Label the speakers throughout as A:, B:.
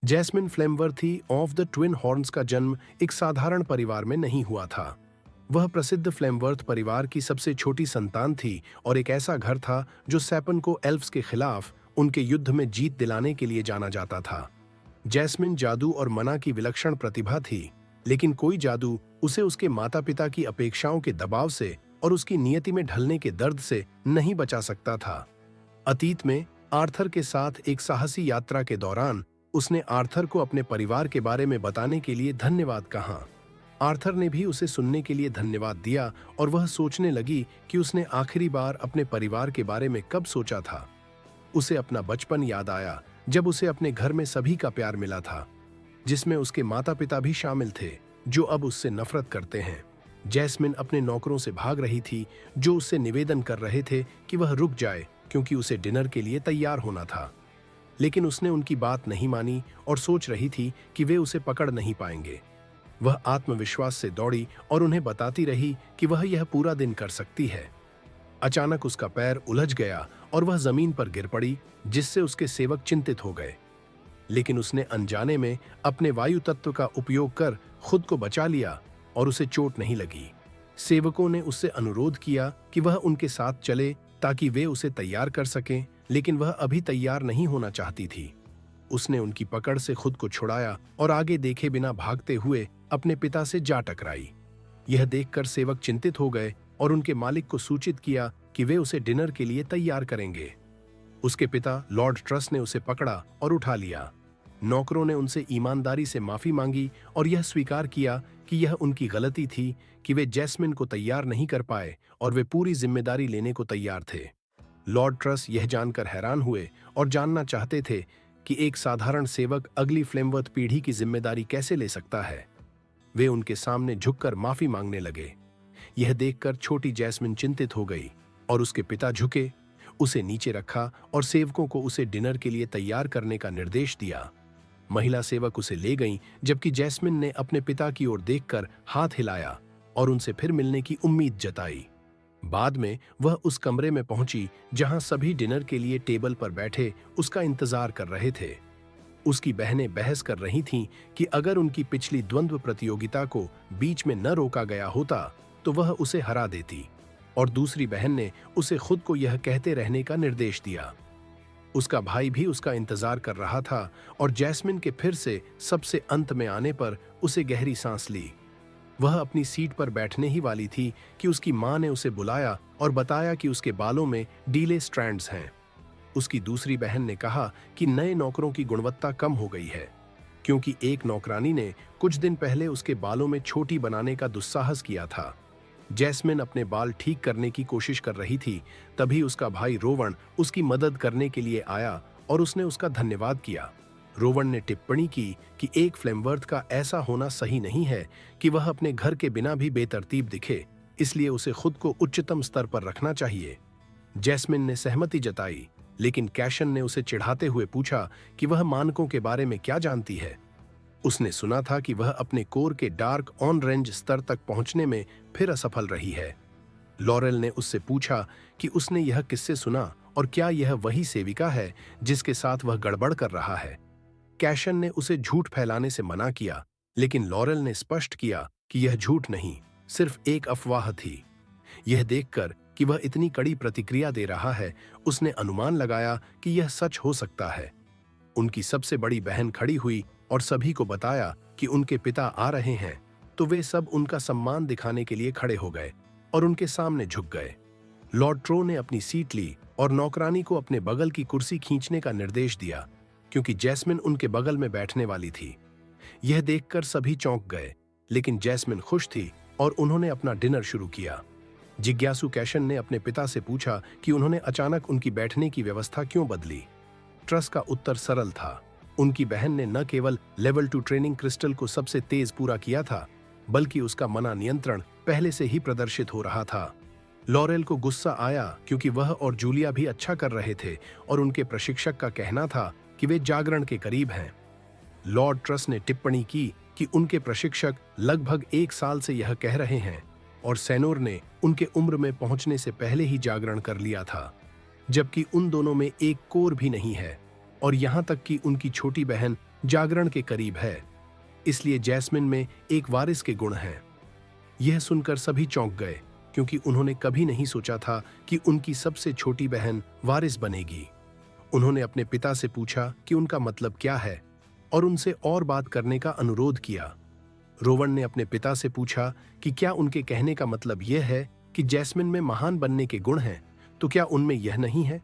A: Jasmine Flameworthy of the Twin Horns का जन्म एक साधारण परिवार में नहीं हुआ था। वह प्रसिद्ध फ्लेमवर्थ परिवार की सबसे छोटी संतान थी और एक ऐसा घर था जो सैपन को एल्फ्स के खिलाफ उनके युद्ध में जीत दिलाने के लिए जाना जाता था। जैस्मिन जादू और मना की विलक्षण प्रतिभा थी, लेकिन कोई जादू उसे उसके माता पिता की अपेक्षाओं के दबाव से और उसकी नियति में ढलने के दर्द से नहीं बचा सकता था। अतीत में आर्थर के साथ एक साहसी यात्रा के दौरान उसने आर्थर को अपने परिवार के बारे में बताने के लिए धन्यवाद कहा। आर्थर ने भी उसे सुनने के लिए धन्यवाद दिया और वह सोचने लगी कि उसने आखिरी बार अपने परिवार के बारे में कब सोचा था। उसे अपना बचपन याद आया जब उसे अपने घर में सभी का प्यार मिला था, जिसमें उसके माता पिता भी शामिल थे, जो अब उससे नफरत करते हैं। जैस्मिन अपने नौकरों से भाग रही थी, जो उससे निवेदन कर रहे थे कि वह रुक जाए क्योंकि उसे डिनर के लिए तैयार होना था। लेकिन उसने उनकी बात नहीं मानी और सोच रही थी कि वे उसे पकड़ नहीं पाएंगे। वह आत्मविश्वास से दौड़ी और उन्हें बताती रही कि वह यह पूरा दिन कर सकती है। अचानक उसका पैर उलझ गया और वह जमीन पर गिर पड़ी, जिससे उसके सेवक चिंतित हो गए। लेकिन उसने अनजाने में अपने वायु तत्व का उपयोग कर खुद को बचा लिया और उसे चोट नहीं लगी। सेवकों ने उससे अनुरोध किया कि वह उनके साथ चले ताकि वे उसे तैयार कर सकें, लेकिन वह अभी तैयार नहीं होना चाहती थी। उसने उनकी पकड़ से खुद को छुड़ाया और आगे देखे बिना भागते हुए अपने पिता से जा टकराई। यह देखकर सेवक चिंतित हो गए और उनके मालिक को सूचित किया कि वे उसे डिनर के लिए तैयार करेंगे। उसके पिता लॉर्ड ट्रस ने उसे पकड़ा और उठा लिया। नौकरों ने उनसे ईमानदारी से माफी मांगी और यह स्वीकार किया कि यह उनकी गलती थी कि वे जैस्मिन को तैयार नहीं कर पाए और वे पूरी जिम्मेदारी लेने को तैयार थे। लॉर्ड ट्रस यह जानकर हैरान हुए और जानना चाहते थे कि एक साधारण सेवक अगली फ्लेमवर्थ पीढ़ी की जिम्मेदारी कैसे ले सकता है। वे उनके सामने झुककर माफी मांगने लगे। यह देखकर छोटी जैस्मिन चिंतित हो गई और उसके पिता झुके, उसे नीचे रखा और सेवकों को उसे डिनर के लिए तैयार करने का निर्देश दिया। महिला सेवक उसे ले गईं, जबकि जैस्मिन ने अपने पिता की ओर देखकर हाथ हिलाया और उनसे फिर मिलने की उम्मीद जताई। बाद में वह उस कमरे में पहुंची जहां सभी डिनर के लिए टेबल पर बैठे उसका इंतजार कर रहे थे। उसकी बहनें बहस कर रही थीं कि अगर उनकी पिछली द्वंद्व प्रतियोगिता को बीच में न रोका गया होता तो वह उसे हरा देती, और दूसरी बहन ने उसे खुद को यह कहते रहने का निर्देश दिया। उसका भाई भी उसका इंतजार कर रहा था और जैस्मिन के फिर से सबसे अंत में आने पर उसे गहरी सांस ली। वह अपनी सीट पर बैठने ही वाली थी कि उसकी मां ने उसे बुलाया और बताया कि उसके बालों में डीले स्ट्रैंड्स हैं। उसकी दूसरी बहन ने कहा कि नए नौकरों की गुणवत्ता कम हो गई है, क्योंकि एक नौकरानी ने कुछ दिन पहले उसके बालों में छोटी बनाने का दुस्साहस किया था। जैस्मिन अपने बाल ठीक करने की कोशिश कर रही थी, तभी उसका भाई रोवन उसकी मदद करने के लिए आया और उसने उसका धन्यवाद किया। रोवन ने टिप्पणी की कि एक फ्लेमवर्थ का ऐसा होना सही नहीं है कि वह अपने घर के बिना भी बेतरतीब दिखे, इसलिए उसे खुद को उच्चतम स्तर पर रखना चाहिए। जैस्मिन ने सहमति जताई, लेकिन कैशन ने उसे चिढ़ाते हुए पूछा कि वह मानकों के बारे में क्या जानती है। उसने सुना था कि वह अपने कोर के डार्क ऑन रेंज स्तर तक पहुंचने में फिर असफल रही है। लॉरेल ने उससे पूछा कि उसने यह किससे सुना और क्या यह वही सेविका है जिसके साथ वह गड़बड़ कर रहा है। कैशन ने उसे झूठ फैलाने से मना किया, लेकिन लॉरेल ने स्पष्ट किया कि यह झूठ नहीं, सिर्फ एक अफवाह थी। यह देखकर कि वह इतनी कड़ी प्रतिक्रिया दे रहा है, उसने अनुमान लगाया कि यह सच हो सकता है। उनकी सबसे बड़ी बहन खड़ी हुई और सभी को बताया कि उनके पिता आ रहे हैं, तो वे सब उनका सम्मान दिखाने के लिए खड़े हो गए और उनके सामने झुक गए। लॉर्ड ट्रो ने अपनी सीट ली और नौकरानी को अपने बगल की कुर्सी खींचने का निर्देश दिया, क्योंकि जैस्मिन उनके बगल में बैठने वाली थी। यह देखकर सभी चौंक गए, लेकिन जैस्मिन खुश थी और उन्होंने अपना डिनर शुरू किया। जिज्ञासु कैशन ने अपने पिता से पूछा कि उन्होंने अचानक उनकी बैठने की व्यवस्था क्यों बदली। ट्रस का उत्तर सरल था। उनकी बहन ने न केवल लेवल 2 ट्रेनिंग क्रिस्टल को सबसे तेज पूरा किया था, बल्कि उसका मना नियंत्रण पहले से ही प्रदर्शित हो रहा था। लॉरेल को गुस्सा आया क्योंकि वह और जूलिया भी अच्छा कर रहे थे और उनके प्रशिक्षक का कहना था कि वे जागरण के करीब हैं। लॉर्ड ट्रस ने टिप्पणी की कि उनके प्रशिक्षक लगभग 1 साल से यह कह रहे हैं और सैनोर ने उनके उम्र में पहुंचने से पहले ही जागरण कर लिया था, जबकि उन दोनों में एक कोर भी नहीं है, और यहां तक कि उनकी छोटी बहन जागरण के करीब है, इसलिए जैस्मिन में एक वारिस के गुण हैं। यह सुनकर सभी चौंक गए, क्योंकि उन्होंने कभी नहीं सोचा था कि उनकी सबसे छोटी बहन वारिस बनेगी। उन्होंने अपने पिता से पूछा कि उनका मतलब क्या है और उनसे और बात करने का अनुरोध किया। रोवन ने अपने पिता से पूछा कि क्या उनके कहने का मतलब यह है कि जैस्मिन में महान बनने के गुण हैं, तो क्या उनमें यह नहीं है?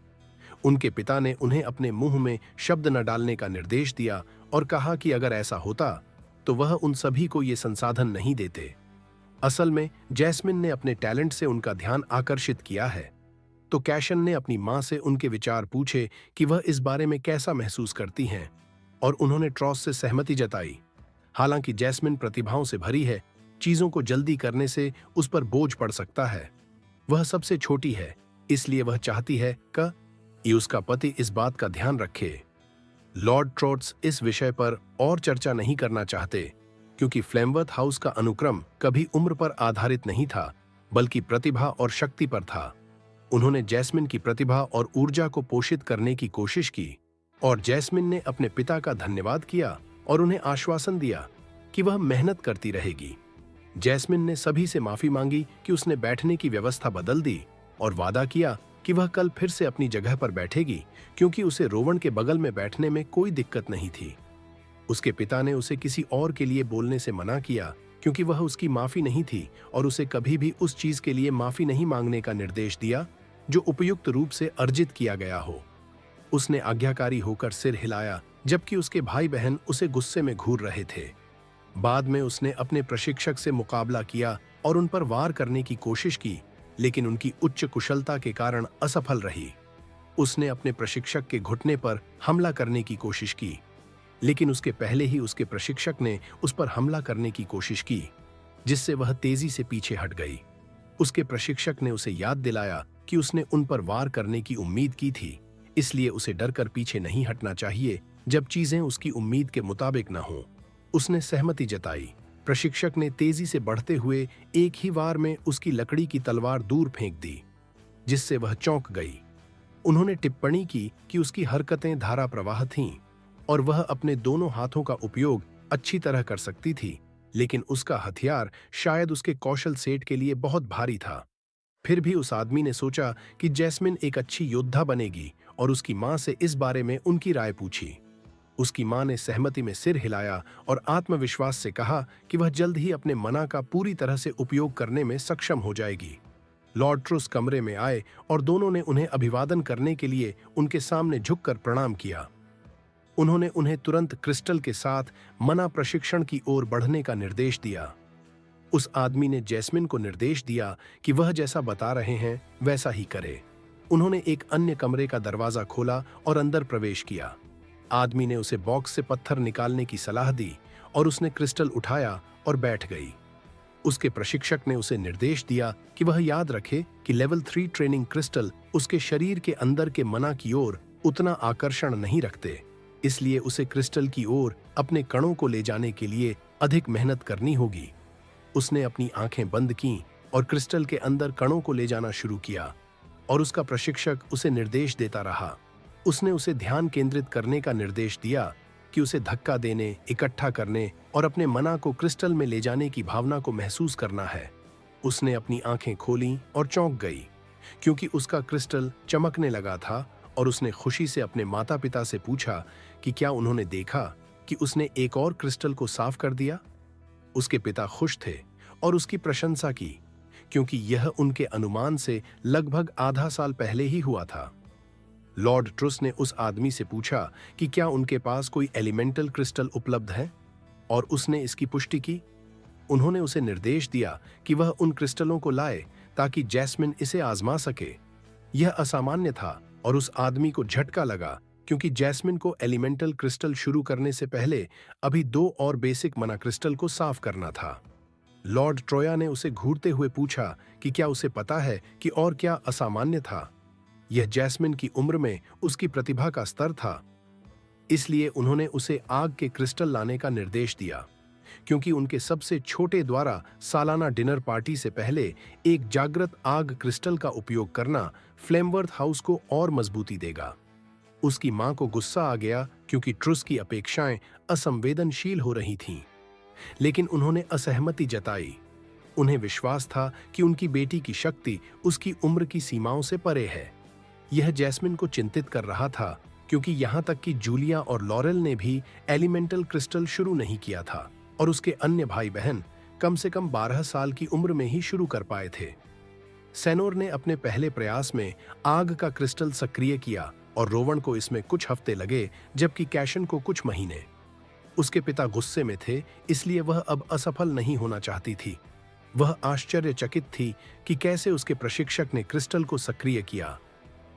A: उनके पिता ने उन्हें अपने मुंह में शब्द न डालने का निर्देश दिया और कहा कि अगर ऐसा होता तो वह उन सभी को ये संसाधन नहीं देते। असल में जैस्मिन ने अपने टैलेंट से उनका ध्यान आकर्षित किया है। तो कैशन ने अपनी मां से उनके विचार पूछे कि वह इस बारे में कैसा महसूस करती हैं, और उन्होंने ट्रॉस से सहमति जताई। हालांकि जैस्मिन प्रतिभाओं से भरी है, चीजों को जल्दी करने से उस पर बोझ पड़ सकता है। वह सबसे छोटी है, इसलिए वह चाहती है कि उसका पति इस बात का ध्यान रखे। लॉर्ड ट्रोट्स इस विषय पर और चर्चा नहीं करना चाहते, क्योंकि फ्लेमवर्थ हाउस का अनुक्रम कभी उम्र पर आधारित नहीं था, बल्कि प्रतिभा और शक्ति पर था। उन्होंने जैस्मिन की प्रतिभा और ऊर्जा को पोषित करने की कोशिश की, और जैस्मिन ने अपने पिता का धन्यवाद किया और उन्हें आश्वासन दिया कि वह मेहनत करती रहेगी। जैस्मिन ने सभी से माफी मांगी कि उसने बैठने की व्यवस्था बदल दी और वादा किया कि वह कल फिर से अपनी जगह पर बैठेगी, क्योंकि उसे रोवन के बगल में बैठने में कोई दिक्कत नहीं थी। उसके पिता ने उसे किसी और के लिए बोलने से मना किया, क्योंकि वह उसकी माफी नहीं थी, और उसे कभी भी उस चीज के लिए माफी नहीं मांगने का निर्देश दिया जो उपयुक्त रूप से अर्जित किया गया हो। उसने आज्ञाकारी होकर सिर हिलाया, जबकि उसके भाई बहन उसे गुस्से में घूर रहे थे। बाद में उसने अपने प्रशिक्षक से मुकाबला किया और उन पर वार करने की कोशिश की, लेकिन उनकी उच्च कुशलता के कारण असफल रही। उसने अपने प्रशिक्षक के घुटने पर हमला करने की कोशिश की, लेकिन उसके पहले ही उसके प्रशिक्षक ने उस पर हमला करने की कोशिश की, जिससे वह तेजी से पीछे हट गई। उसके प्रशिक्षक ने उसे याद दिलाया कि उसने उन पर वार करने की उम्मीद की थी, इसलिए उसे डरकर पीछे नहीं हटना चाहिए जब चीजें उसकी उम्मीद के मुताबिक न हों। उसने सहमति जताई। प्रशिक्षक ने तेजी से बढ़ते हुए एक ही वार में उसकी लकड़ी की तलवार दूर फेंक दी, जिससे वह चौंक गई। उन्होंने टिप्पणी की कि उसकी हरकतें धारा प्रवाह थीं और वह अपने दोनों हाथों का उपयोग अच्छी तरह कर सकती थी, लेकिन उसका हथियार शायद उसके कौशल सेट के लिए बहुत भारी था। फिर भी उस आदमी ने सोचा कि जैस्मिन एक अच्छी योद्धा बनेगी और उसकी मां से इस बारे में उनकी राय पूछी। उसकी मां ने सहमति में सिर हिलाया और आत्मविश्वास से कहा कि वह जल्द ही अपने मना का पूरी तरह से उपयोग करने में सक्षम हो जाएगी। लॉर्ड ट्रुस कमरे में आए और दोनों ने उन्हें अभिवादन करने के लिए उनके सामने झुककर प्रणाम किया। उन्होंने उन्हें तुरंत क्रिस्टल के साथ मना प्रशिक्षण की ओर बढ़ने का निर्देश दिया। उस आदमी ने जैस्मिन को निर्देश दिया कि वह जैसा बता रहे हैं वैसा ही करे। उन्होंने एक अन्य कमरे का दरवाजा खोला और अंदर प्रवेश किया। आदमी ने उसे बॉक्स से पत्थर निकालने की सलाह दी और उसने क्रिस्टल उठाया और बैठ गई। उसके प्रशिक्षक ने उसे निर्देश दिया कि वह याद रखे कि लेवल 3 ट्रेनिंग क्रिस्टल उसके शरीर के अंदर के मना की ओर उतना आकर्षण नहीं रखते, इसलिए उसे क्रिस्टल की ओर अपने कणों को ले जाने के लिए अधिक मेहनत करनी होगी। उसने अपनी आंखें बंद कीं और क्रिस्टल के अंदर कणों को ले जाना शुरू किया, और उसका प्रशिक्षक उसे निर्देश देता रहा। उसने उसे ध्यान केंद्रित करने का निर्देश दिया कि उसे धक्का देने, इकट्ठा करने और अपने मना को क्रिस्टल में ले जाने की भावना को महसूस करना है। उसने अपनी आंखें खोलीं और चौंक गई, क्योंकि उसका क्रिस्टल चमकने लगा था, और उसने खुशी से अपने माता पिता से पूछा कि क्या उन्होंने देखा कि उसने एक और क्रिस्टल को साफ कर दिया। उसके पिता खुश थे और उसकी प्रशंसा की, क्योंकि यह उनके अनुमान से लगभग आधा साल पहले ही हुआ था। लॉर्ड ट्रुस ने उस आदमी से पूछा कि क्या उनके पास कोई एलिमेंटल क्रिस्टल उपलब्ध है, और उसने इसकी पुष्टि की। उन्होंने उसे निर्देश दिया कि वह उन क्रिस्टलों को लाए ताकि जैस्मिन इसे आजमा सके। यह असामान्य था और उस आदमी को झटका लगा, क्योंकि जैस्मिन को एलिमेंटल क्रिस्टल शुरू करने से पहले अभी 2 और बेसिक मना क्रिस्टल को साफ करना था। लॉर्ड ट्रोया ने उसे घूरते हुए पूछा कि क्या उसे पता है कि और क्या असामान्य था। यह जैस्मिन की उम्र में उसकी प्रतिभा का स्तर था, इसलिए उन्होंने उसे आग के क्रिस्टल लाने का निर्देश दिया, क्योंकि उनके सबसे छोटे द्वारा सालाना डिनर पार्टी से पहले एक जागृत आग क्रिस्टल का उपयोग करना फ्लेमवर्थ हाउस को और मजबूती देगा। उसकी मां को गुस्सा आ गया क्योंकि ट्रुस की अपेक्षाएं असंवेदनशील हो रही थीं, लेकिन उन्होंने असहमति जताई। उन्हें विश्वास था कि उनकी बेटी की शक्ति उसकी उम्र की सीमाओं से परे है। यह जैस्मिन को चिंतित कर रहा था, क्योंकि यहां तक कि जूलिया और लॉरेल ने भी एलिमेंटल क्रिस्टल शुरू नहीं किया था, और उसके अन्य भाई बहन कम से कम 12 साल की उम्र में ही शुरू कर पाए थे। सेनोर ने अपने पहले प्रयास में आग का क्रिस्टल सक्रिय किया और रोवन को इसमें कुछ हफ्ते लगे, जबकि कैशन को कुछ महीने। उसके पिता गुस्से में थे, इसलिए वह अब असफल नहीं होना चाहती थी। वह आश्चर्यचकित थी कि कैसे उसके प्रशिक्षक ने क्रिस्टल को सक्रिय किया।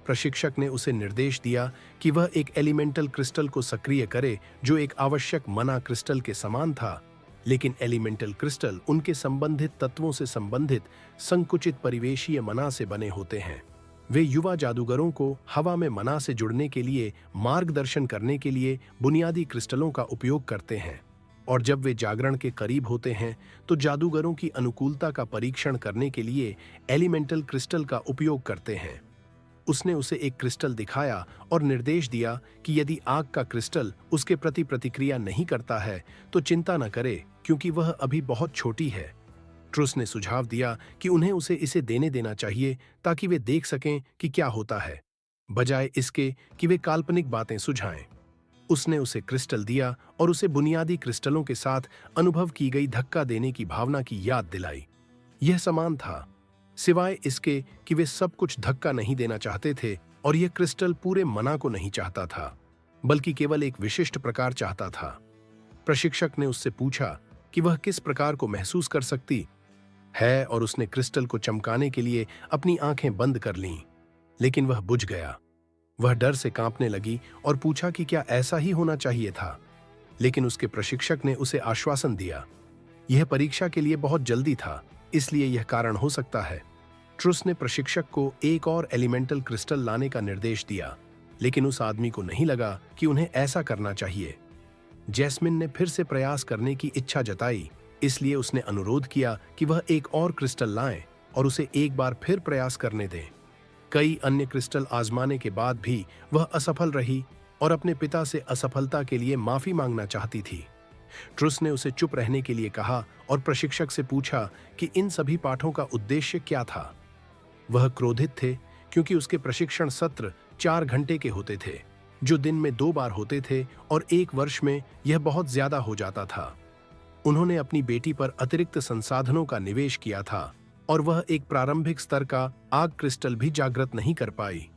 A: प्रशिक्षक ने उसे निर्देश दिया कि वह एक एलिमेंटल क्रिस्टल को सक्रिय करे जो एक आवश्यक मना क्रिस्टल के समान था, लेकिन एलिमेंटल क्रिस्टल उनके संबंधित तत्वों से संबंधित संकुचित परिवेशीय मना से बने होते हैं। वे युवा जादूगरों को हवा में मना से जुड़ने के लिए मार्गदर्शन करने के लिए बुनियादी क्रिस्टलों का उपयोग करते हैं, और जब वे जागरण के करीब होते हैं तो जादूगरों की अनुकूलता का परीक्षण करने के लिए एलिमेंटल क्रिस्टल का उपयोग करते हैं। उसने उसे एक क्रिस्टल दिखाया और निर्देश दिया कि यदि आग का क्रिस्टल उसके प्रति प्रतिक्रिया नहीं करता है तो चिंता न करे, क्योंकि वह अभी बहुत छोटी है। ट्रुस ने सुझाव दिया कि उन्हें उसे इसे देना चाहिए ताकि वे देख सकें कि क्या होता है, बजाय इसके कि वे काल्पनिक बातें सुझाएं। उसने उसे क्रिस्टल दिया और उसे बुनियादी क्रिस्टलों के साथ अनुभव की गई धक्का देने की भावना की याद दिलाई। यह समान था, सिवाय इसके कि वे सब कुछ धक्का नहीं देना चाहते थे, और यह क्रिस्टल पूरे मना को नहीं चाहता था, बल्कि केवल एक विशिष्ट प्रकार चाहता था। प्रशिक्षक ने उससे पूछा कि वह किस प्रकार को महसूस कर सकती है, और उसने क्रिस्टल को चमकाने के लिए अपनी आंखें बंद कर लीं, लेकिन वह बुझ गया। वह डर से कांपने लगी और पूछा कि क्या ऐसा ही होना चाहिए था, लेकिन उसके प्रशिक्षक ने उसे आश्वासन दिया। यह परीक्षा के लिए बहुत जल्दी था, इसलिए यह कारण हो सकता है। ट्रुस ने प्रशिक्षक को एक और एलिमेंटल क्रिस्टल लाने का निर्देश दिया, लेकिन उस आदमी को नहीं लगा कि उन्हें ऐसा करना चाहिए। जैस्मिन ने फिर से प्रयास करने की इच्छा जताई, इसलिए उसने अनुरोध किया कि वह एक और क्रिस्टल लाएं और उसे एक बार फिर प्रयास करने दें। कई अन्य क्रिस्टल आजमाने के बाद भी वह असफल रही और अपने पिता से असफलता के लिए माफी मांगना चाहती थी। ट्रुस ने उसे चुप रहने के लिए कहा और प्रशिक्षक से पूछा कि इन सभी पाठों का उद्देश्य क्या था। वह क्रोधित थे क्योंकि उसके प्रशिक्षण सत्र 4 घंटे के होते थे, जो दिन में 2 बार होते थे, और 1 वर्ष में यह बहुत ज्यादा हो जाता था। उन्होंने अपनी बेटी पर अतिरिक्त संसाधनों का निवेश किया था, और वह एक प्रारंभिक स्तर का आग क्रिस्टल भी जागृत नहीं कर पाई।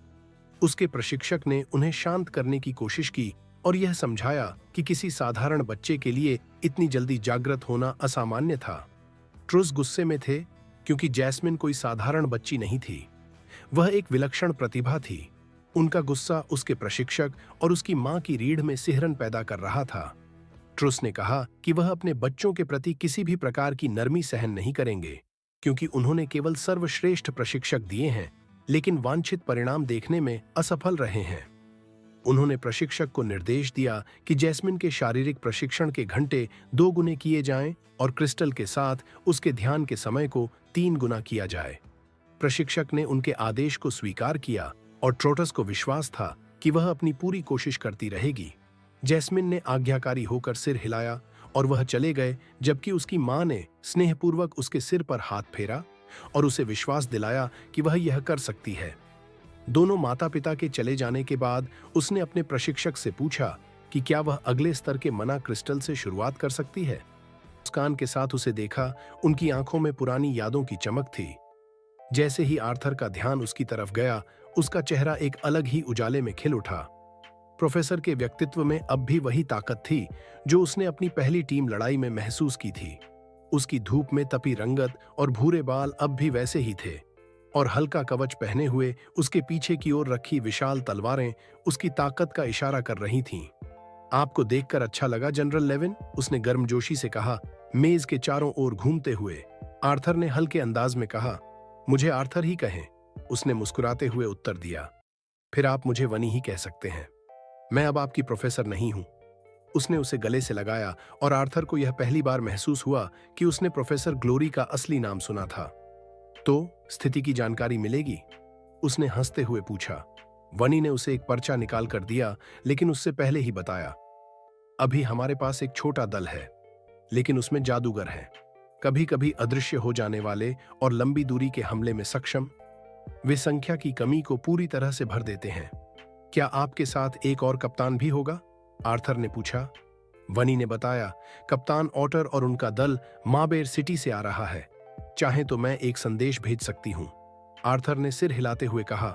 A: उसके प्रशिक्षक ने उन्हें शांत करने की कोशिश की और यह समझाया कि किसी साधारण बच्चे के लिए इतनी जल्दी जागृत होना असामान्य था। ट्रुस गुस्से में थे क्योंकि जैस्मिन कोई साधारण बच्ची नहीं थी, वह एक विलक्षण प्रतिभा थी। उनका गुस्सा उसके प्रशिक्षक और उसकी मां की रीढ़ में सिहरन पैदा कर रहा था। ट्रुस ने कहा कि वह अपने बच्चों के प्रति किसी भी प्रकार की नरमी सहन नहीं करेंगे, क्योंकि उन्होंने केवल सर्वश्रेष्ठ प्रशिक्षक दिए हैं, लेकिन वांछित परिणाम देखने में असफल रहे हैं। उन्होंने प्रशिक्षक को निर्देश दिया कि जैस्मिन के शारीरिक प्रशिक्षण के घंटे 2 गुने किए जाएं और क्रिस्टल के साथ उसके ध्यान के समय को 3 गुना किया जाए। प्रशिक्षक ने उनके आदेश को स्वीकार किया और ट्रोटस को विश्वास था कि वह अपनी पूरी कोशिश करती रहेगी। जैस्मिन ने आज्ञाकारी होकर सिर हिलाया और वह चले गए, जबकि उसकी मां ने स्नेहपूर्वक उसके सिर पर हाथ फेरा और उसे विश्वास दिलाया कि वह यह कर सकती है। दोनों माता पिता के चले जाने के बाद उसने अपने प्रशिक्षक से पूछा कि क्या वह अगले स्तर के मना क्रिस्टल से शुरुआत कर सकती है। मुस्कान के साथ उसे देखा, उनकी आंखों में पुरानी यादों की चमक थी। जैसे ही आर्थर का ध्यान उसकी तरफ गया, उसका चेहरा एक अलग ही उजाले में खिल उठा। प्रोफेसर के व्यक्तित्व में अब भी वही ताकत थी जो उसने अपनी पहली टीम लड़ाई में महसूस की थी। उसकी धूप में तपी रंगत और भूरे बाल अब भी वैसे ही थे, और हल्का कवच पहने हुए उसके पीछे की ओर रखी विशाल तलवारें उसकी ताकत का इशारा कर रही थीं। आपको देखकर अच्छा लगा जनरल लेविन, उसने गर्मजोशी से कहा, मेज के चारों ओर घूमते हुए। आर्थर ने हल्के अंदाज में कहा, मुझे आर्थर ही कहें, उसने मुस्कुराते हुए उत्तर दिया। फिर आप मुझे वनी ही कह सकते हैं, मैं अब आपकी प्रोफेसर नहीं हूं। उसने उसे गले से लगाया और आर्थर को यह पहली बार महसूस हुआ कि उसने प्रोफेसर ग्लोरी का असली नाम सुना था। तो स्थिति की जानकारी मिलेगी? उसने हंसते हुए पूछा। वनी ने उसे एक पर्चा निकाल कर दिया, लेकिन उससे पहले ही बताया, अभी हमारे पास एक छोटा दल है, लेकिन उसमें जादूगर हैं, कभी कभी अदृश्य हो जाने वाले और लंबी दूरी के हमले में सक्षम। वे संख्या की कमी को पूरी तरह से भर देते हैं। क्या आपके साथ एक और कप्तान भी होगा? आर्थर ने पूछा। वनी ने बताया, कप्तान ऑटर और उनका दल माबेर सिटी से आ रहा है। चाहे तो मैं एक संदेश भेज सकती हूं। आर्थर ने सिर हिलाते हुए कहा,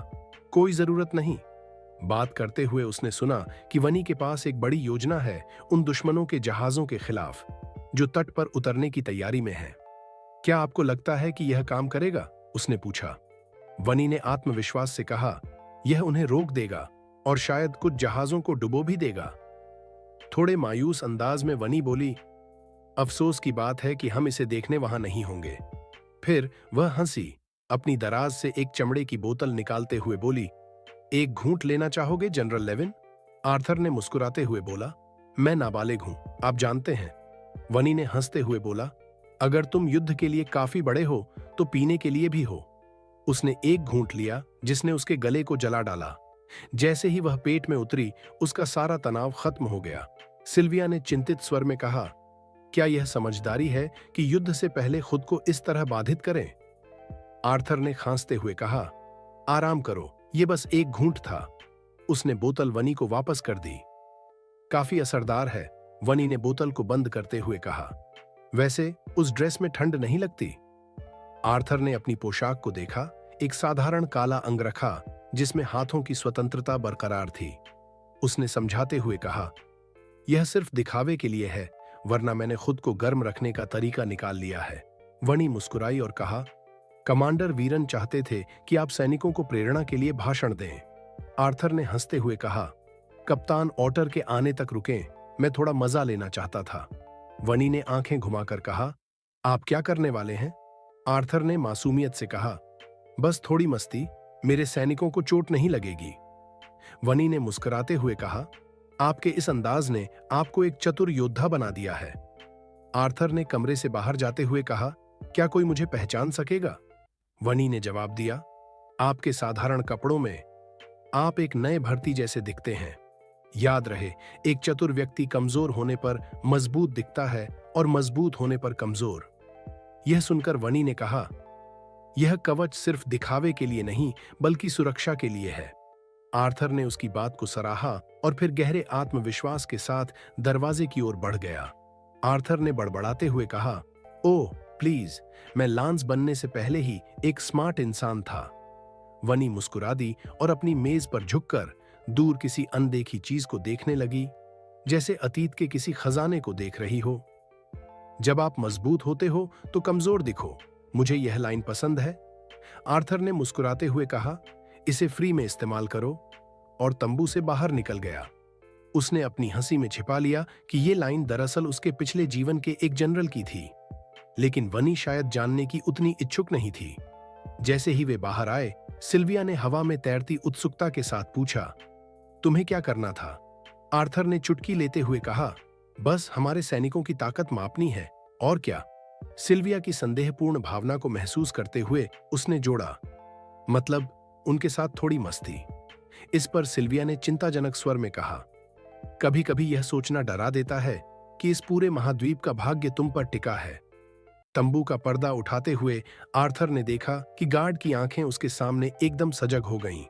A: कोई जरूरत नहीं। बात करते हुए उसने सुना कि वनी के पास एक बड़ी योजना है उन दुश्मनों के जहाजों के खिलाफ जो तट पर उतरने की तैयारी में हैं। क्या आपको लगता है कि यह काम करेगा? उसने पूछा। वनी ने आत्मविश्वास से कहा, यह उन्हें रोक देगा और शायद कुछ जहाजों को डुबो भी देगा। थोड़े मायूस अंदाज में वनी बोली, अफसोस की बात है कि हम इसे देखने वहां नहीं होंगे। फिर वह हंसी, अपनी दराज से एक चमड़े की बोतल निकालते हुए बोली, एक घूंट लेना चाहोगे जनरल लेविन? आर्थर ने मुस्कुराते हुए बोला, मैं नाबालिग हूं, आप जानते हैं। वनी ने हंसते हुए बोला, अगर तुम युद्ध के लिए काफी बड़े हो तो पीने के लिए भी हो। उसने एक घूंट लिया जिसने उसके गले को जला डाला। जैसे ही वह पेट में उतरी, उसका सारा तनाव खत्म हो गया। सिल्विया ने चिंतित स्वर में कहा, क्या यह समझदारी है कि युद्ध से पहले खुद को इस तरह बाधित करें? आर्थर ने खांसते हुए कहा, आराम करो, ये बस एक घूंट था। उसने बोतल वनी को वापस कर दी। काफी असरदार है, वनी ने बोतल को बंद करते हुए कहा। वैसे उस ड्रेस में ठंड नहीं लगती? आर्थर ने अपनी पोशाक को देखा, एक साधारण काला अंगरखा जिसमें हाथों की स्वतंत्रता बरकरार थी। उसने समझाते हुए कहा, यह सिर्फ दिखावे के लिए है, वरना मैंने खुद को गर्म रखने का तरीका निकाल लिया है। वनी मुस्कुराई और कहा, कमांडर वीरन चाहते थे कि आप सैनिकों को प्रेरणा के लिए भाषण दें। आर्थर ने हंसते हुए कहा, कप्तान ऑटर के आने तक रुकें, मैं थोड़ा मजा लेना चाहता था। वनी ने आंखें घुमाकर कहा, आप क्या करने वाले हैं? आर्थर ने मासूमियत से कहा, बस थोड़ी मस्ती, मेरे सैनिकों को चोट नहीं लगेगी। वनी ने मुस्कुराते हुए कहा, आपके इस अंदाज ने आपको एक चतुर योद्धा बना दिया है। आर्थर ने कमरे से बाहर जाते हुए कहा, क्या कोई मुझे पहचान सकेगा? वनी ने जवाब दिया, आपके साधारण कपड़ों में आप एक नए भर्ती जैसे दिखते हैं। याद रहे, एक चतुर व्यक्ति कमजोर होने पर मजबूत दिखता है और मजबूत होने पर कमजोर। यह सुनकर वनी ने कहा, यह कवच सिर्फ दिखावे के लिए नहीं बल्कि सुरक्षा के लिए है। आर्थर ने उसकी बात को सराहा और फिर गहरे आत्मविश्वास के साथ दरवाजे की ओर बढ़ गया। आर्थर ने बड़बड़ाते हुए कहा, ओह प्लीज, मैं लांस बनने से पहले ही एक स्मार्ट इंसान था। वनी मुस्कुरा दी और अपनी मेज पर झुककर दूर किसी अनदेखी चीज को देखने लगी, जैसे अतीत के किसी खजाने को देख रही हो। जब आप मजबूत होते हो तो कमजोर दिखो, मुझे यह लाइन पसंद है। आर्थर ने मुस्कुराते हुए कहा, इसे फ्री में इस्तेमाल करो, और तंबू से बाहर निकल गया। उसने अपनी हंसी में छिपा लिया कि यह लाइन दरअसल उसके पिछले जीवन के एक जनरल की थी, लेकिन वनी शायद जानने की उतनी इच्छुक नहीं थी। जैसे ही वे बाहर आए, सिल्विया ने हवा में तैरती उत्सुकता के साथ पूछा, तुम्हें क्या करना था? आर्थर ने चुटकी लेते हुए कहा, बस हमारे सैनिकों की ताकत मापनी है, और क्या? सिल्विया की संदेहपूर्ण भावना को महसूस करते हुए उसने जोड़ा, मतलब उनके साथ थोड़ी मस्ती। इस पर सिल्विया ने चिंताजनक स्वर में कहा, कभी कभी यह सोचना डरा देता है कि इस पूरे महाद्वीप का भाग्य तुम पर टिका है। तंबू का पर्दा उठाते हुए आर्थर ने देखा कि गार्ड की आंखें उसके सामने एकदम सजग हो गईं।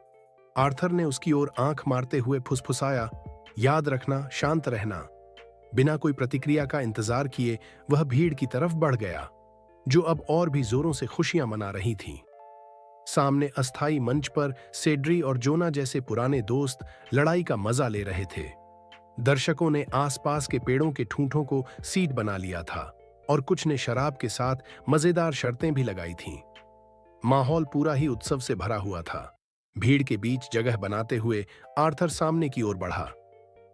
A: आर्थर ने उसकी ओर आंख मारते हुए फुसफुसाया, याद रखना, शांत रहना। बिना कोई प्रतिक्रिया का इंतजार किए वह भीड़ की तरफ बढ़ गया, जो अब और भी जोरों से खुशियां मना रही थीं। सामने अस्थाई मंच पर सेड्री और जोना जैसे पुराने दोस्त लड़ाई का मजा ले रहे थे। दर्शकों ने आसपास के पेड़ों के ठूंठों को सीट बना लिया था और कुछ ने शराब के साथ मजेदार शर्तें भी लगाई थीं। माहौल पूरा ही उत्सव से भरा हुआ था। भीड़ के बीच जगह बनाते हुए आर्थर सामने की ओर बढ़ा।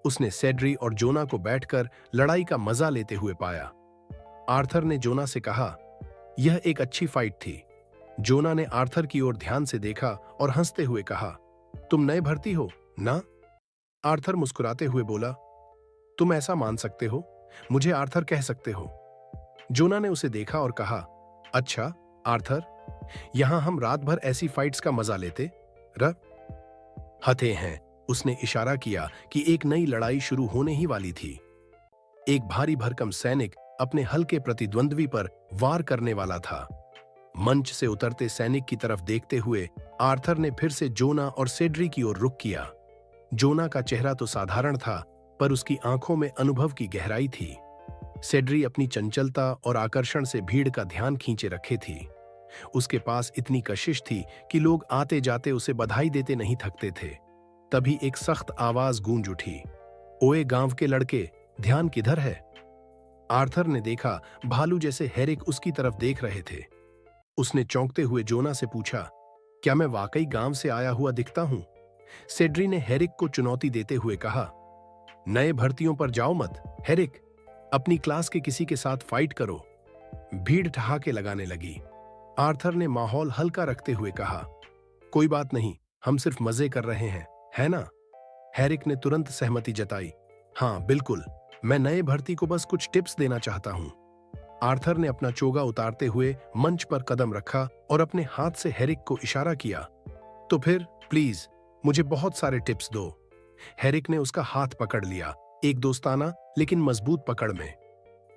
A: उसने सेड्री और जोना को बैठकर लड़ाई का मजा लेते हुए पाया। आर्थर ने जोना से कहा, यह एक अच्छी फाइट थी। जोना ने आर्थर की ओर ध्यान से देखा और हंसते हुए कहा, तुम नए भर्ती हो ना? आर्थर मुस्कुराते हुए बोला, तुम ऐसा मान सकते हो, मुझे आर्थर कह सकते हो। जोना ने उसे देखा और कहा, अच्छा आर्थर, यहां हम रात भर ऐसी फाइट्स का मजा लेते हथे हैं। उसने इशारा किया कि एक नई लड़ाई शुरू होने ही वाली थी। एक भारी भरकम सैनिक अपने हल्के प्रतिद्वंद्वी पर वार करने वाला था। मंच से उतरते सैनिक की तरफ देखते हुए आर्थर ने फिर से जोना और सेड्री की ओर रुख किया। जोना का चेहरा तो साधारण था, पर उसकी आंखों में अनुभव की गहराई थी। सेड्री अपनी चंचलता और आकर्षण से भीड़ का ध्यान खींचे रखे थी। उसके पास इतनी कशिश थी कि लोग आते जाते उसे बधाई देते नहीं थकते थे। तभी एक सख्त आवाज गूंज उठी, ओए गांव के लड़के, ध्यान किधर है? आर्थर ने देखा भालू जैसे हेरिक उसकी तरफ देख रहे थे। उसने चौंकते हुए जोना से पूछा, क्या मैं वाकई गांव से आया हुआ दिखता हूं? सेड्री ने हेरिक को चुनौती देते हुए कहा, नए भर्तियों पर जाओ मत, हेरिक, अपनी क्लास के किसी के साथ फाइट करो। भीड़ ठहाके लगाने लगी। आर्थर ने माहौल हल्का रखते हुए कहा, कोई बात नहीं, हम सिर्फ मजे कर रहे हैं, है ना? हेरिक ने तुरंत सहमति जताई, हाँ बिल्कुल, मैं नए भर्ती को बस कुछ टिप्स देना चाहता हूं। आर्थर ने अपना चोगा उतारते हुए मंच पर कदम रखा और अपने हाथ से हेरिक को इशारा किया, तो फिर प्लीज मुझे बहुत सारे टिप्स दो। हेरिक ने उसका हाथ पकड़ लिया, एक दोस्ताना लेकिन मजबूत पकड़ में।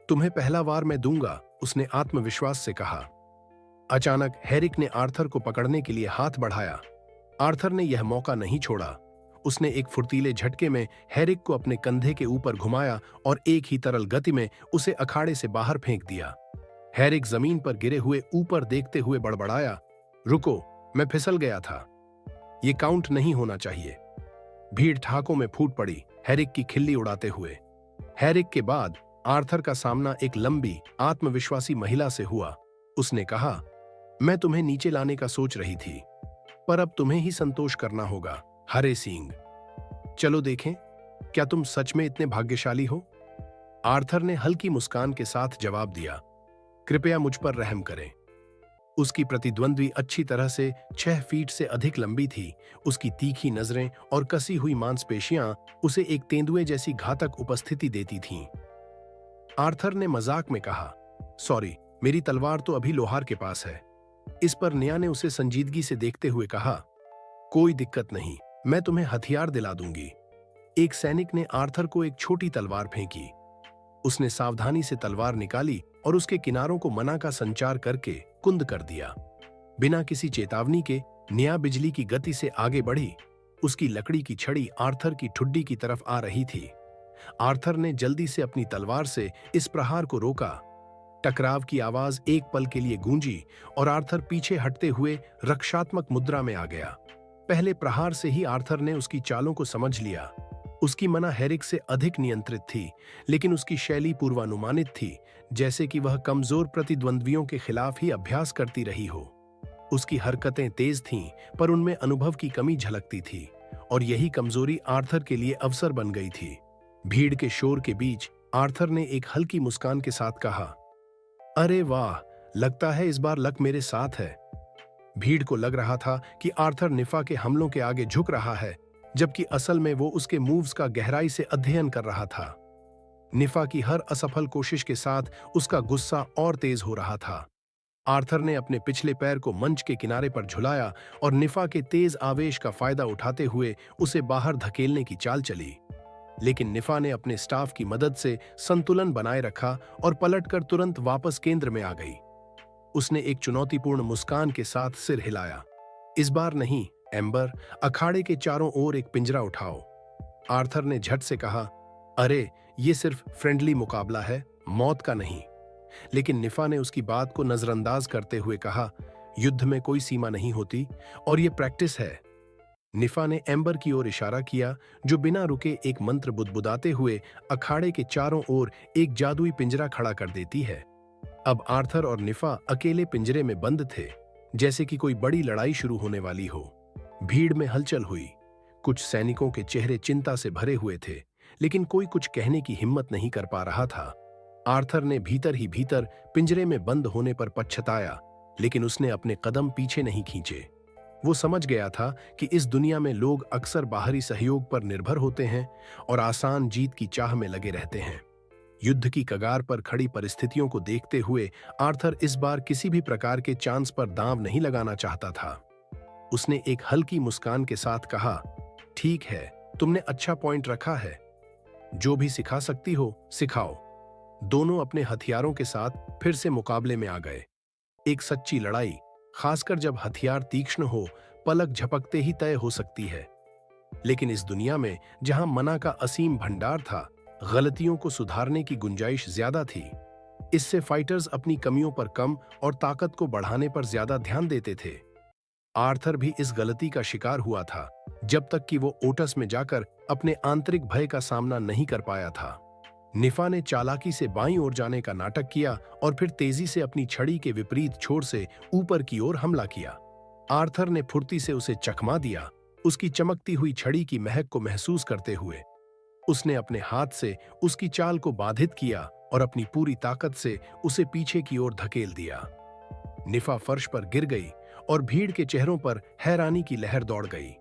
A: तुम्हें पहला वार मैं दूंगा, उसने आत्मविश्वास से कहा। अचानक हेरिक ने आर्थर को पकड़ने के लिए हाथ बढ़ाया। आर्थर ने यह मौका नहीं छोड़ा। उसने एक फुर्तीले झटके में हेरिक को अपने कंधे के ऊपर घुमाया और एक ही तरल गति में उसे अखाड़े से बाहर फेंक दिया। हेरिक जमीन पर गिरे हुए ऊपर देखते हुए बड़बड़ाया, रुको, मैं फिसल गया था, ये काउंट नहीं होना चाहिए। भीड़ ठहाकों में फूट पड़ी, हेरिक की खिल्ली उड़ाते हुए। हेरिक के बाद आर्थर का सामना एक लंबी, आत्मविश्वासी महिला से हुआ। उसने कहा, मैं तुम्हें नीचे लाने का सोच रही थी, पर अब तुम्हें ही संतोष करना होगा, हरे सींग। चलो देखें, क्या तुम सच में इतने भाग्यशाली हो? आर्थर ने हल्की मुस्कान के साथ जवाब दिया, कृपया मुझ पर रहम करें। उसकी प्रतिद्वंद्वी अच्छी तरह से 6 फीट से अधिक लंबी थी। उसकी तीखी नजरें और कसी हुई मांसपेशियां उसे एक तेंदुए जैसी घातक उपस्थिति देती थीं। आर्थर ने मजाक में कहा, सॉरी, मेरी तलवार तो अभी लोहार के पास है। इस पर निया ने उसे संजीदगी से देखते हुए कहा, कोई दिक्कत नहीं, मैं तुम्हें हथियार दिला दूंगी। एक सैनिक ने आर्थर को एक छोटी तलवार फेंकी। उसने सावधानी से तलवार निकाली और उसके किनारों को मना का संचार करके कुंद कर दिया। बिना किसी चेतावनी के निया बिजली की गति से आगे बढ़ी। उसकी लकड़ी की छड़ी आर्थर की ठुड्डी की तरफ आ रही थी। आर्थर ने जल्दी से अपनी तलवार से इस प्रहार को रोका। टकराव की आवाज एक पल के लिए गूंजी और आर्थर पीछे हटते हुए रक्षात्मक मुद्रा में आ गया। पहले प्रहार से ही आर्थर ने उसकी चालों को समझ लिया। उसकी मना हेरिक से अधिक नियंत्रित थी, लेकिन उसकी शैली पूर्वानुमानित थी, जैसे कि वह कमजोर प्रतिद्वंद्वियों के खिलाफ ही अभ्यास करती रही हो। उसकी हरकतें तेज थीं, पर उनमें अनुभव की कमी झलकती थी, और यही कमजोरी आर्थर के लिए अवसर बन गई थी। भीड़ के शोर के बीच आर्थर ने एक हल्की मुस्कान के साथ कहा, अरे वाह, लगता है इस बार लक मेरे साथ है। भीड़ को लग रहा था कि आर्थर निफा के हमलों के आगे झुक रहा है, जबकि असल में वो उसके मूव्स का गहराई से अध्ययन कर रहा था। निफा की हर असफल कोशिश के साथ उसका गुस्सा और तेज हो रहा था। आर्थर ने अपने पिछले पैर को मंच के किनारे पर झुलाया और निफा के तेज आवेश का फायदा उठाते हुए उसे बाहर धकेलने की चाल चली। लेकिन निफा ने अपने स्टाफ की मदद से संतुलन बनाए रखा और पलटकर तुरंत वापस केंद्र में आ गई। उसने एक चुनौतीपूर्ण मुस्कान के साथ सिर हिलाया। इस बार नहीं, एम्बर, अखाड़े के चारों ओर एक पिंजरा उठाओ। आर्थर ने झट से कहा, अरे ये सिर्फ फ्रेंडली मुकाबला है, मौत का नहीं। लेकिन निफा ने उसकी बात को नजरअंदाज करते हुए कहा, युद्ध में कोई सीमा नहीं होती और ये प्रैक्टिस है। निफा ने एम्बर की ओर इशारा किया, जो बिना रुके एक मंत्र बुदबुदाते हुए अखाड़े के चारों ओर एक जादुई पिंजरा खड़ा कर देती है। अब आर्थर और निफा अकेले पिंजरे में बंद थे, जैसे कि कोई बड़ी लड़ाई शुरू होने वाली हो। भीड़ में हलचल हुई। कुछ सैनिकों के चेहरे चिंता से भरे हुए थे, लेकिन कोई कुछ कहने की हिम्मत नहीं कर पा रहा था। आर्थर ने भीतर ही भीतर पिंजरे में बंद होने पर पछताया, लेकिन उसने अपने कदम पीछे नहीं खींचे। वो समझ गया था कि इस दुनिया में लोग अक्सर बाहरी सहयोग पर निर्भर होते हैं और आसान जीत की चाह में लगे रहते हैं। युद्ध की कगार पर खड़ी परिस्थितियों को देखते हुए आर्थर इस बार किसी भी प्रकार के चांस पर दांव नहीं लगाना चाहता था। उसने एक हल्की मुस्कान के साथ कहा, ठीक है, तुमने अच्छा पॉइंट रखा है। जो भी सिखा सकती हो सिखाओ। दोनों अपने हथियारों के साथ फिर से मुकाबले में आ गए। एक सच्ची लड़ाई, खासकर जब हथियार तीक्ष्ण हो, पलक झपकते ही तय हो सकती है। लेकिन इस दुनिया में जहां मना का असीम भंडार था, गलतियों को सुधारने की गुंजाइश ज्यादा थी। इससे फाइटर्स अपनी कमियों पर कम और ताकत को बढ़ाने पर ज्यादा ध्यान देते थे। आर्थर भी इस गलती का शिकार हुआ था, जब तक कि वो ओटस में जाकर अपने आंतरिक भय का सामना नहीं कर पाया था। निफा ने चालाकी से बाईं ओर जाने का नाटक किया और फिर तेजी से अपनी छड़ी के विपरीत छोर से ऊपर की ओर हमला किया। आर्थर ने फुर्ती से उसे चकमा दिया, उसकी चमकती हुई छड़ी की महक को महसूस करते हुए। उसने अपने हाथ से उसकी चाल को बाधित किया और अपनी पूरी ताकत से उसे पीछे की ओर धकेल दिया। निफा फर्श पर गिर गई और भीड़ के चेहरों पर हैरानी की लहर दौड़ गई।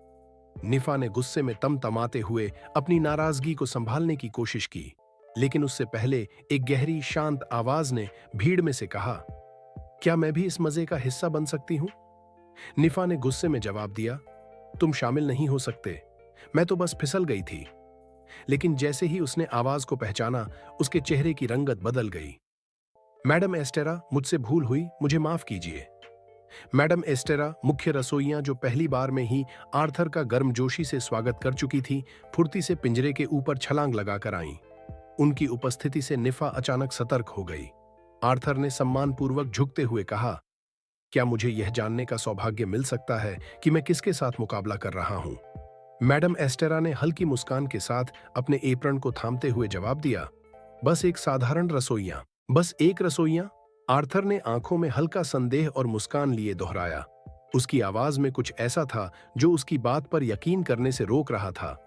A: निफा ने गुस्से में तमतमाते हुए अपनी नाराजगी को संभालने की कोशिश की, लेकिन उससे पहले एक गहरी शांत आवाज ने भीड़ में से कहा, क्या मैं भी इस मजे का हिस्सा बन सकती हूं? निफा ने गुस्से में जवाब दिया, तुम शामिल नहीं हो सकते, मैं तो बस फिसल गई थी। लेकिन जैसे ही उसने आवाज को पहचाना, उसके चेहरे की रंगत बदल गई। मैडम एस्टेरा, मुझसे भूल हुई, मुझे माफ कीजिए। मैडम एस्टेरा, मुख्य रसोइयां जो पहली बार में ही आर्थर का गर्मजोशी से स्वागत कर चुकी थी, फुर्ती से पिंजरे के ऊपर छलांग लगाकर आईं। उनकी उपस्थिति से निफा अचानक सतर्क हो गई। आर्थर ने सम्मानपूर्वक झुकते हुए कहा, क्या मुझे यह जानने का सौभाग्य मिल सकता है कि मैं किसके साथ मुकाबला कर रहा हूं? मैडम एस्टेरा ने हल्की मुस्कान के साथ अपने एप्रन को थामते हुए जवाब दिया, बस एक साधारण रसोइया। बस एक रसोइया? आर्थर ने आंखों में हल्का संदेह और मुस्कान लिए दोहराया। उसकी आवाज में कुछ ऐसा था जो उसकी बात पर यकीन करने से रोक रहा था।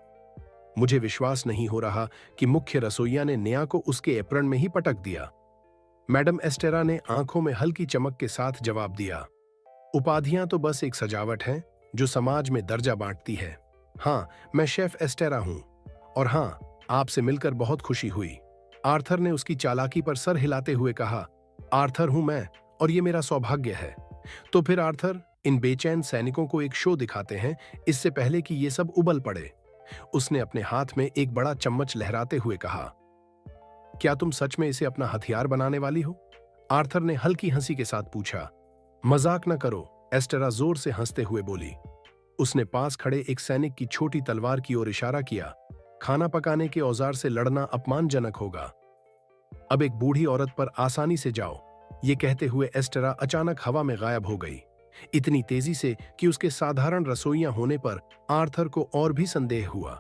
A: मुझे विश्वास नहीं हो रहा कि मुख्य रसोइया ने नेहा को उसके एप्रन में ही पटक दिया। मैडम एस्टेरा ने आंखों में हल्की चमक के साथ जवाब दिया, उपाधियां तो बस एक सजावट हैं जो समाज में दर्जा बांटती है। हाँ, मैं शेफ एस्टेरा हूं, और हाँ, आपसे मिलकर बहुत खुशी हुई। आर्थर ने उसकी चालाकी पर सर हिलाते हुए कहा, आर्थर हूं मैं, और ये मेरा सौभाग्य है। तो फिर आर्थर, इन बेचैन सैनिकों को एक शो दिखाते हैं, इससे पहले कि ये सब उबल पड़े। उसने अपने हाथ में एक बड़ा चम्मच लहराते हुए कहा, क्या तुम सच में इसे अपना हथियार बनाने वाली हो? आर्थर ने हल्की हंसी के साथ पूछा। मजाक न करो, एस्टेरा जोर से हंसते हुए बोली। उसने पास खड़े एक सैनिक की छोटी तलवार की ओर इशारा किया। खाना पकाने के औजार से लड़ना अपमानजनक होगा। अब एक बूढ़ी औरत पर आसानी से जाओ। ये कहते हुए एस्टेरा अचानक हवा में गायब हो गई, इतनी तेजी से कि उसके साधारण रसोइया होने पर आर्थर को और भी संदेह हुआ।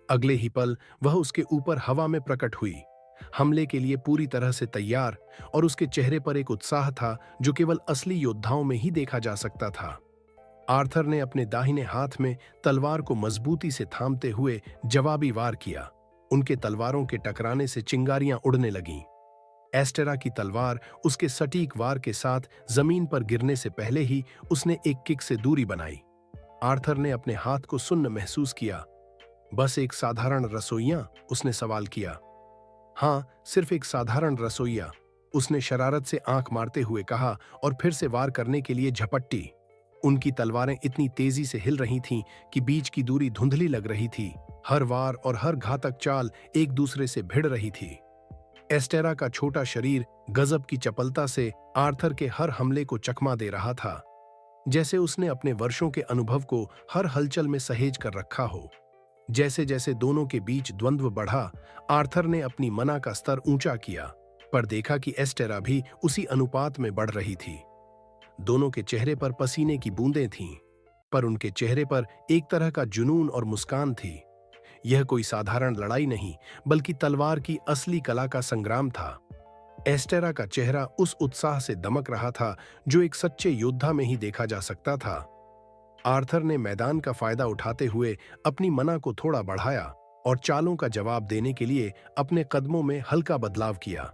A: अगले ही पल वह उसके ऊपर हवा में प्रकट हुई, हमले के लिए पूरी तरह से तैयार, और उसके चेहरे पर एक उत्साह था जो केवल असली योद्धाओं में ही देखा जा सकता था। आर्थर ने अपने दाहिने हाथ में तलवार को मजबूती से थामते हुए जवाबी वार किया। उनके तलवारों के टकराने से चिंगारियां उड़ने लगीं। एस्टेरा की तलवार उसके सटीक वार के साथ जमीन पर गिरने से पहले ही उसने एक किक से दूरी बनाई। आर्थर ने अपने हाथ को सुन्न महसूस किया। बस एक साधारण रसोइया? उसने सवाल किया। हाँ, सिर्फ एक साधारण रसोइया, उसने शरारत से आंख मारते हुए कहा और फिर से वार करने के लिए झपट्टी। उनकी तलवारें इतनी तेजी से हिल रही थीं कि बीच की दूरी धुंधली लग रही थी। हर वार और हर घातक चाल एक दूसरे से भिड़ रही थी। एस्टेरा का छोटा शरीर गजब की चपलता से आर्थर के हर हमले को चकमा दे रहा था, जैसे उसने अपने वर्षों के अनुभव को हर हलचल में सहेज कर रखा हो। जैसे जैसे दोनों के बीच द्वंद्व बढ़ा, आर्थर ने अपनी मना का स्तर ऊंचा किया, पर देखा कि एस्टेरा भी उसी अनुपात में बढ़ रही थी। दोनों के चेहरे पर पसीने की बूंदें थीं, पर उनके चेहरे पर एक तरह का जुनून और मुस्कान थी। यह कोई साधारण लड़ाई नहीं, बल्कि तलवार की असली कला का संग्राम था। एस्टेरा का चेहरा उस उत्साह से दमक रहा था जो एक सच्चे योद्धा में ही देखा जा सकता था। आर्थर ने मैदान का फायदा उठाते हुए अपनी मना को थोड़ा बढ़ाया और चालों का जवाब देने के लिए अपने कदमों में हल्का बदलाव किया।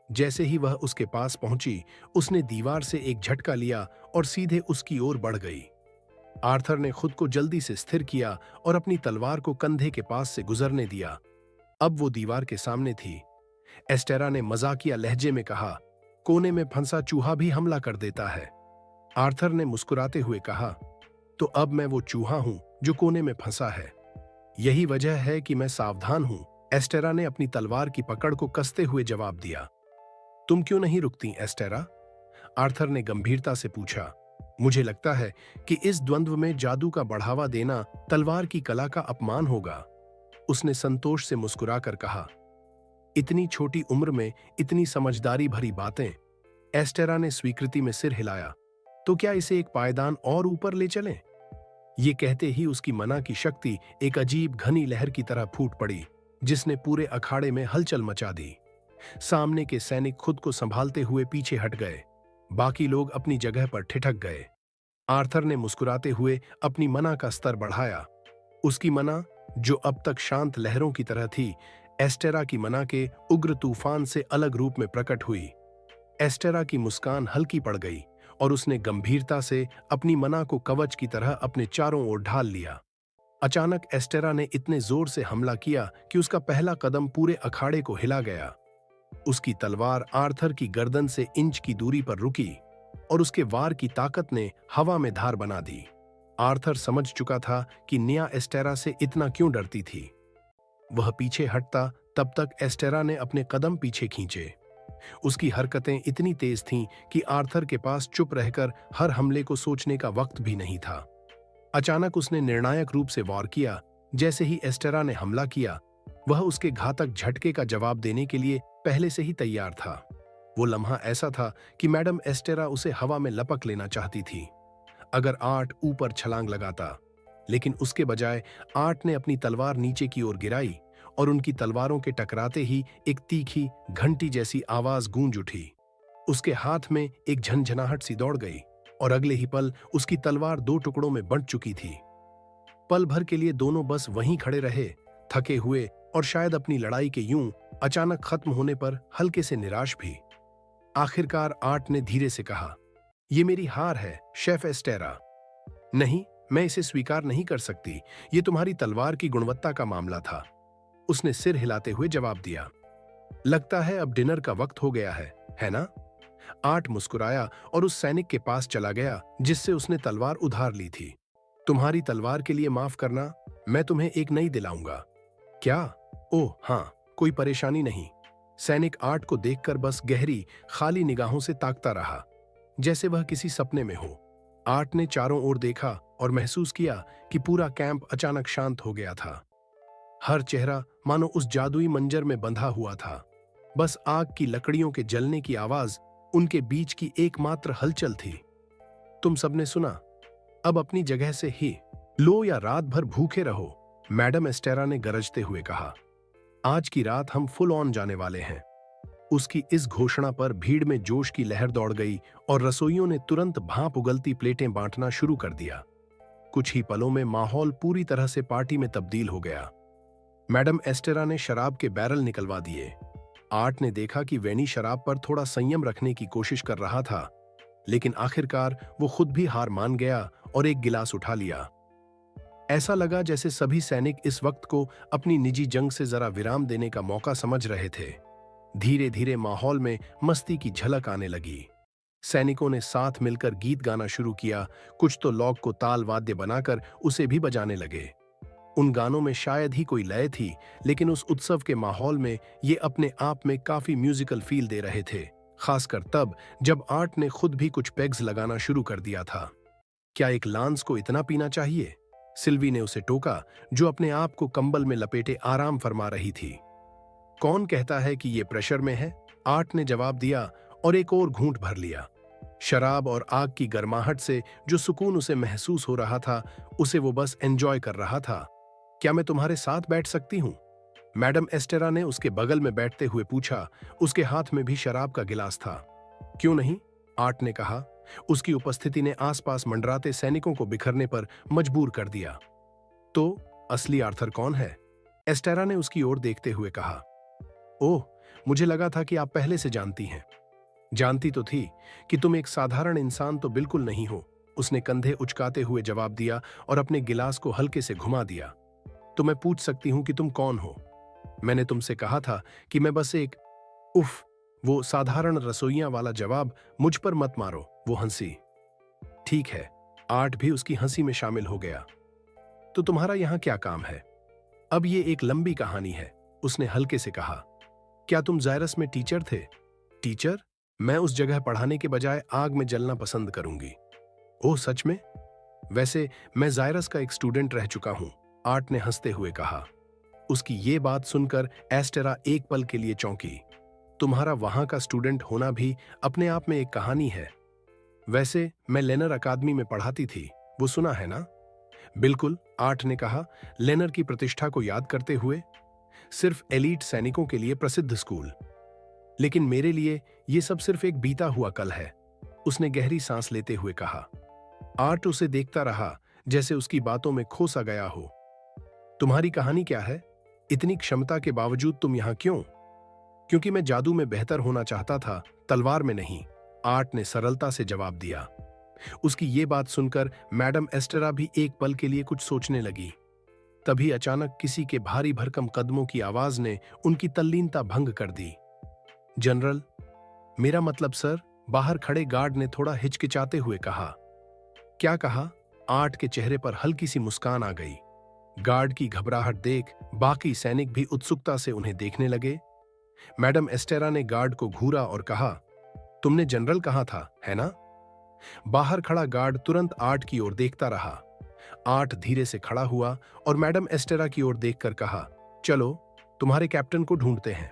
A: जैसे ही वह उसके पास पहुंची, उसने दीवार से एक झटका लिया और सीधे उसकी ओर बढ़ गई। आर्थर ने खुद को जल्दी से स्थिर किया और अपनी तलवार को कंधे के पास से गुजरने दिया। अब वो दीवार के सामने थी। एस्टेरा ने मजाकिया लहजे में कहा, कोने में फंसा चूहा भी हमला कर देता है। आर्थर ने मुस्कुराते हुए कहा, तो अब मैं वो चूहा हूं जो कोने में फंसा है। यही वजह है कि मैं सावधान हूं, एस्टेरा ने अपनी तलवार की पकड़ को कसते हुए जवाब दिया। तुम क्यों नहीं रुकती, एस्टेरा? आर्थर ने गंभीरता से पूछा। मुझे लगता है कि इस द्वंद्व में जादू का बढ़ावा देना तलवार की कला का अपमान होगा, उसने संतोष से मुस्कुराकर कहा। इतनी छोटी उम्र में इतनी समझदारी भरी बातें। एस्टेरा ने स्वीकृति में सिर हिलाया। तो क्या इसे एक पायदान और ऊपर ले चलें? ये कहते ही उसकी मना की शक्ति एक अजीब घनी लहर की तरह फूट पड़ी, जिसने पूरे अखाड़े में हलचल मचा दी। सामने के सैनिक खुद को संभालते हुए पीछे हट गए। बाकी लोग अपनी जगह पर ठिठक गए। आर्थर ने मुस्कुराते हुए अपनी मना का स्तर बढ़ाया। उसकी मना, जो अब तक शांत लहरों की तरह थी, एस्टेरा की मना के उग्र तूफान से अलग रूप में प्रकट हुई। एस्टेरा की मुस्कान हल्की पड़ गई और उसने गंभीरता से अपनी मना को कवच की तरह अपने चारों ओर ढाल लिया। अचानक एस्टेरा ने इतने जोर से हमला किया कि उसका पहला कदम पूरे अखाड़े को हिला गया। उसकी तलवार आर्थर की गर्दन से इंच की दूरी पर रुकी और उसके वार की ताकत ने हवा में धार बना दी। आर्थर समझ चुका था कि निया एस्टेरा से इतना क्यों डरती थी। वह पीछे हटता तब तक एस्टेरा ने अपने कदम पीछे खींचे। उसकी हरकतें इतनी तेज थीं कि आर्थर के पास चुप रहकर हर हमले को सोचने का वक्त भी नहीं था। अचानक उसने निर्णायक रूप से वार किया। जैसे ही एस्टेरा ने हमला किया, वह उसके घातक झटके का जवाब देने के लिए पहले से ही तैयार था। वो लम्हा ऐसा था कि मैडम एस्टेरा उसे हवा में लपक लेना चाहती थी, अगर आर्ट ऊपर छलांग लगाता। लेकिन उसके बजाय आर्ट ने अपनी तलवार नीचे की ओर गिराई और उनकी तलवारों के टकराते ही एक तीखी घंटी जैसी आवाज गूंज उठी। उसके हाथ में एक झनझनाहट सी दौड़ गई और अगले ही पल उसकी तलवार दो टुकड़ों में बंट चुकी थी। पल भर के लिए दोनों बस वहीं खड़े रहे, थके हुए और शायद अपनी लड़ाई के यूं अचानक खत्म होने पर हल्के से निराश भी। आखिरकार आर्ट ने धीरे से कहा, यह मेरी हार है, शेफ एस्टेरा। नहीं, मैं इसे स्वीकार नहीं कर सकती। ये तुम्हारी तलवार की गुणवत्ता का मामला था, उसने सिर हिलाते हुए जवाब दिया। लगता है अब डिनर का वक्त हो गया है ना? आर्ट मुस्कुराया और उस सैनिक के पास चला गया जिससे उसने तलवार उधार ली थी। तुम्हारी तलवार के लिए माफ करना, मैं तुम्हें एक नई दिलाऊंगा। क्या? ओह हाँ, कोई परेशानी नहीं। सैनिक आर्ट को देखकर बस गहरी खाली निगाहों से ताकता रहा, जैसे वह किसी सपने में हो। आर्ट ने चारों ओर देखा और महसूस किया कि पूरा कैंप अचानक शांत हो गया था। हर चेहरा मानो उस जादुई मंजर में बंधा हुआ था। बस आग की लकड़ियों के जलने की आवाज उनके बीच की एकमात्र हलचल थी। तुम सबने सुना, अब अपनी जगह से ही लो या रात भर भूखे रहो, मैडम एस्टेरा ने गरजते हुए कहा। आज की रात हम फुल ऑन जाने वाले हैं। उसकी इस घोषणा पर भीड़ में जोश की लहर दौड़ गई और रसोइयों ने तुरंत भाप उगलती प्लेटें बांटना शुरू कर दिया। कुछ ही पलों में माहौल पूरी तरह से पार्टी में तब्दील हो गया। मैडम एस्टेरा ने शराब के बैरल निकलवा दिए। आर्ट ने देखा कि वेनी शराब पर थोड़ा संयम रखने की कोशिश कर रहा था, लेकिन आखिरकार वो खुद भी हार मान गया और एक गिलास उठा लिया। ऐसा लगा जैसे सभी सैनिक इस वक्त को अपनी निजी जंग से जरा विराम देने का मौका समझ रहे थे। धीरे धीरे माहौल में मस्ती की झलक आने लगी। सैनिकों ने साथ मिलकर गीत गाना शुरू किया। कुछ तो लॉग को ताल वाद्य बनाकर उसे भी बजाने लगे। उन गानों में शायद ही कोई लय थी, लेकिन उस उत्सव के माहौल में ये अपने आप में काफी म्यूजिकल फील दे रहे थे, खासकर तब जब आर्ट ने खुद भी कुछ पेग्स लगाना शुरू कर दिया था। क्या एक लांस को इतना पीना चाहिए? सिल्वी ने उसे टोका, जो अपने आप को कंबल में लपेटे आराम फरमा रही थी। कौन कहता है कि ये प्रेशर में है? आर्ट ने जवाब दिया और एक और घूंट भर लिया। शराब और आग की गर्माहट से जो सुकून उसे महसूस हो रहा था, उसे वो बस एंजॉय कर रहा था। क्या मैं तुम्हारे साथ बैठ सकती हूँ? मैडम एस्टेरा ने उसके बगल में बैठते हुए पूछा। उसके हाथ में भी शराब का गिलास था। क्यों नहीं? आर्ट ने कहा। उसकी उपस्थिति ने आसपास मंडराते सैनिकों को बिखरने पर मजबूर कर दिया। तो असली आर्थर कौन है? एस्टेरा ने उसकी ओर देखते हुए कहा। ओह, मुझे लगा था कि आप पहले से जानती हैं। जानती तो थी कि तुम एक साधारण इंसान तो बिल्कुल नहीं हो, उसने कंधे उचकाते हुए जवाब दिया और अपने गिलास को हल्के से घुमा दिया। तो मैं पूछ सकती हूं कि तुम कौन हो? मैंने तुमसे कहा था कि मैं बस एक उफ, वो साधारण रसोइया वाला जवाब, मुझ पर मत मारो, वो हंसी। ठीक है, आर्ट भी उसकी हंसी में शामिल हो गया। तो तुम्हारा यहां क्या काम है? अब ये एक लंबी कहानी है, उसने हल्के से कहा। क्या तुम जायरस में टीचर थे? टीचर? मैं उस जगह पढ़ाने के बजाय आग में जलना पसंद करूंगी। ओह सच में? वैसे मैं जायरस का एक स्टूडेंट रह चुका हूं, आर्ट ने हंसते हुए कहा। उसकी ये बात सुनकर एस्टेरा एक पल के लिए चौंकी। तुम्हारा वहां का स्टूडेंट होना भी अपने आप में एक कहानी है। वैसे मैं लेनर अकादमी में पढ़ाती थी, वो सुना है ना? बिल्कुल, आर्ट ने कहा, लेनर की प्रतिष्ठा को याद करते हुए। सिर्फ एलीट सैनिकों के लिए प्रसिद्ध स्कूल। लेकिन मेरे लिए ये सब सिर्फ एक बीता हुआ कल है, उसने गहरी सांस लेते हुए कहा। आर्ट उसे देखता रहा, जैसे उसकी बातों में खो सा गया हो। तुम्हारी कहानी क्या है? इतनी क्षमता के बावजूद तुम यहां क्यों? क्योंकि मैं जादू में बेहतर होना चाहता था, तलवार में नहीं, आर्ट ने सरलता से जवाब दिया। उसकी ये बात सुनकर मैडम एस्टेरा भी एक पल के लिए कुछ सोचने लगी। तभी अचानक किसी के भारी भरकम कदमों की आवाज ने उनकी तल्लीनता भंग कर दी। जनरल, मेरा मतलब सर, बाहर खड़े गार्ड ने थोड़ा हिचकिचाते हुए कहा। क्या कहा? आर्ट के चेहरे पर हल्की सी मुस्कान आ गई। गार्ड की घबराहट देख बाकी सैनिक भी उत्सुकता से उन्हें देखने लगे। मैडम एस्टेरा ने गार्ड को घूरा और कहा, तुमने जनरल कहा था, है ना? बाहर खड़ा गार्ड तुरंत आर्ट की ओर देखता रहा। आर्ट धीरे से खड़ा हुआ और मैडम एस्टेरा की ओर देखकर कहा, चलो तुम्हारे कैप्टन को ढूंढते हैं।